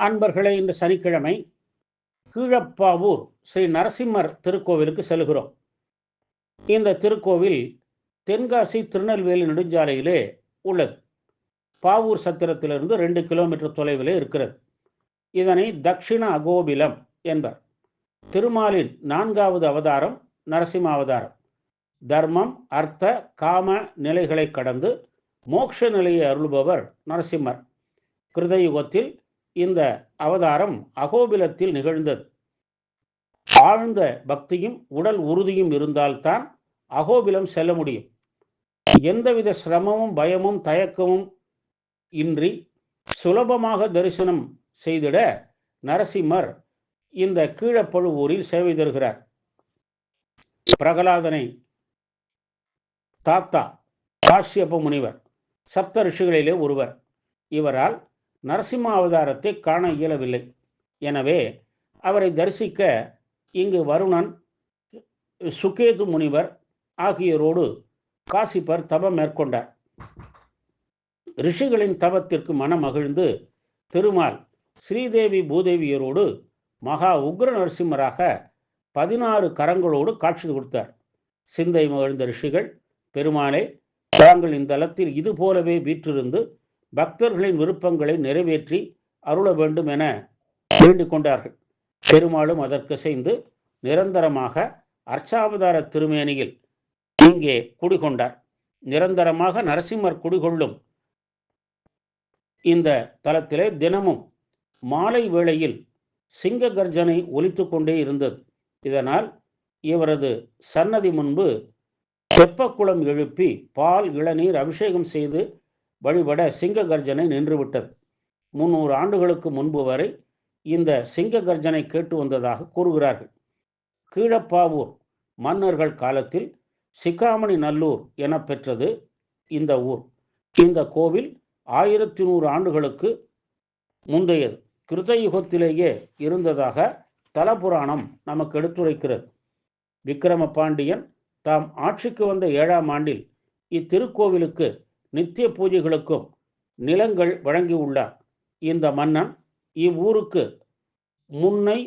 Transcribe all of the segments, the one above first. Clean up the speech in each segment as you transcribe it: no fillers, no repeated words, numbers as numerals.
அன்பர்களே, இன்று சனிக்கிழமை கீழப்பாவூர் ஸ்ரீ நரசிம்மர் திருக்கோவிலுக்கு செல்கிறோம். இந்த திருக்கோவில் தென்காசி திருநெல்வேலி நெடுஞ்சாலையிலே உள்ளது. பாவூர் சத்திரத்திலிருந்து 2 கிலோமீட்டர் தொலைவிலே இருக்கிறது. இதனை தக்ஷிண அகோபிலம் என்பர். திருமாலின் 4வது அவதாரம் நரசிம்ம அவதாரம். தர்மம், அர்த்த, காம நிலைகளை கடந்து மோட்ச நிலையை அருள்பவர் நரசிம்மர். கிருதயுகத்தில் இந்த அவதாரம் அகோபிலத்தில் நிகழ்ந்தது. ஆழ்ந்த பக்தியும் உடல் உறுதியும் இருந்தால்தான் அகோபிலம் செல்ல முடியும். எந்தவித சிரமமும் பயமும் தயக்கமும் இன்றி சுலபமாக தரிசனம் செய்திட நரசிம்மர் இந்த கீழப்பழுவூரில் சேவை தருகிறார். பிரகலாதனை தாத்தா காஷ்யப முனிவர் சப்த ரிஷிகளிலே ஒருவர். இவரால் நரசிம்ம அவதாரத்தை காண இயலவில்லை. எனவே அவரை தரிசிக்க இங்கு வருணன், சுகேது முனிவர் ஆகியோரோடு காசிப்பர் தவம் மேற்கொண்டார். ரிஷிகளின் தவத்திற்கு மனமகிழ்ந்து திருமால் ஸ்ரீதேவி பூதேவியரோடு மகா உக்ர நரசிம்மராக 16 கரங்களோடு காட்சி கொடுத்தார். சிந்தை மகிழ்ந்த ரிஷிகள், பெருமாளே, தாங்கள் இந்த தலத்தில் இது போலவே வீற்றிருந்து பக்தர்களின் விருப்பங்களை நிறைவேற்றி அருள வேண்டும் என வேண்டிக் கொண்டார்கள். பெருமாளும் அதற்கு செய்து நிரந்தரமாக அர்ச்சாவதார திருமேனியில் இங்கே குடிகொண்டார். நிரந்தரமாக நரசிம்மர் குடிகொள்ளும் இந்த தலத்திலே தினமும் மாலை வேளையில் சிங்க கர்ஜனை ஒலித்து கொண்டே இருந்தது. இதனால் இவரது சன்னதி முன்பு தெப்பக்குளம் எழுப்பி பால் இளநீர் அபிஷேகம் செய்து வழிபட சிங்க கர்ஜனை நின்றுவிட்டது. 300 ஆண்டுகளுக்கு முன்பு வரை இந்த சிங்க கர்ஜனை கேட்டு வந்ததாக கூறுகிறார்கள். கீழப்பாவூர் மன்னர்கள் காலத்தில் சிகாமணி நல்லூர் என பெற்றது இந்த ஊர். இந்த கோவில் 1100 ஆண்டுகளுக்கு முந்தையது. கிருதயுகத்திலேயே இருந்ததாக தலபுராணம் நமக்கு எடுத்துரைக்கிறது. விக்கிரம பாண்டியன் தாம் ஆட்சிக்கு வந்த 7ஆம் ஆண்டில் இத்திருக்கோவிலுக்கு நித்திய பூஜைகளுக்கும் நிலங்கள் வழங்கியுள்ளார். இந்த மன்னன் இவ்வூருக்கு முன்னை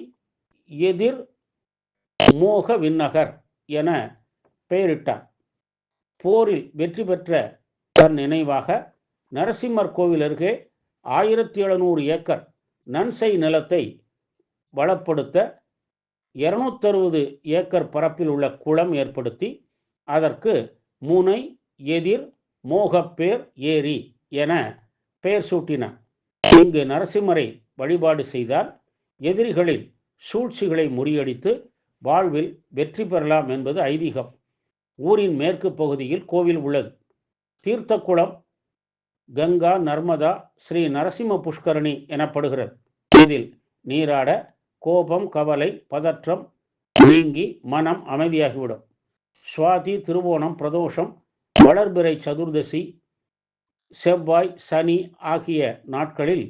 எதிர் மோக விண்ணகர் என பெயரிட்டார். போரில் வெற்றி பெற்ற தன் நினைவாக நரசிம்மர் கோவில் அருகே 1700 ஏக்கர் நன்சை நிலத்தை வளப்படுத்த 260 ஏக்கர் பரப்பில் உள்ள குளம் ஏற்படுத்தி அதற்கு முனை எதிர் மோகப்பேர் ஏரி என பெயர் சூட்டினார். இங்கு நரசிம்மரை வழிபாடு செய்தால் எதிரிகளின் சூழ்ச்சிகளை முறியடித்து வாழ்வில் வெற்றி பெறலாம் என்பது ஐதீகம். ஊரின் மேற்கு பகுதியில் கோவில் உள்ளது. தீர்த்த குளம் கங்கா, நர்மதா, ஸ்ரீ நரசிம்ம புஷ்கரணி எனப்படுகிறது. இதில் நீராட கோபம், கவலை, பதற்றம் நீங்கி மனம் அமைதியாகிவிடும். சுவாதி, திருவோணம், பிரதோஷம், வளர்பிறை சதுர்தசி, செவ்வாய், சனி ஆகிய நாட்களில்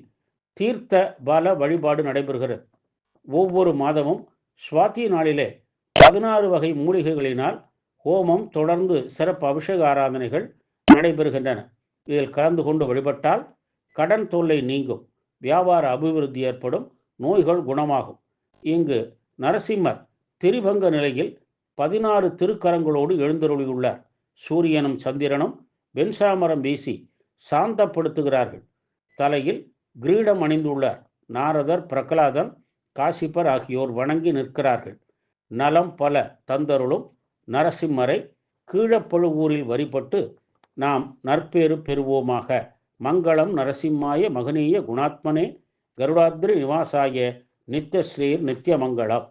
தீர்த்த பல வழிபாடு நடைபெறுகிறது. ஒவ்வொரு மாதமும் சுவாதி நாளிலே 16 வகை மூலிகைகளினால் ஹோமம், தொடர்ந்து சிறப்பு அபிஷேக ஆராதனைகள் நடைபெறுகின்றன. இதில் கலந்து கொண்டு வழிபட்டால் கடன் தொல்லை நீங்கும், வியாபார அபிவிருத்தி ஏற்படும், நோய்கள் குணமாகும். இங்கு நரசிம்மர் திரிபங்க நிலையில் 16 திருக்கரங்களோடு எழுந்தருளியுள்ளார். சூரியனும் சந்திரனும் வெண்சாமரம் வீசி சாந்தப்படுத்துகிறார்கள். தலையில் கிரீடம் அணிந்துள்ளார். நாரதர், பிரகலாதன், காசிப்பர் ஆகியோர் வணங்கி நிற்கிறார்கள். நலம் பல தந்தருளும் நரசிம்மரை கீழப்பழுவூரில் வழிபட்டு நாம் நற்பேறு பெறுவோமாக. மங்களம் நரசிம்மாய மகனீய குணாத்மனே கருடாத்ரி நிவாசாய நித்யஸ்ரீர் நித்யமங்களம்.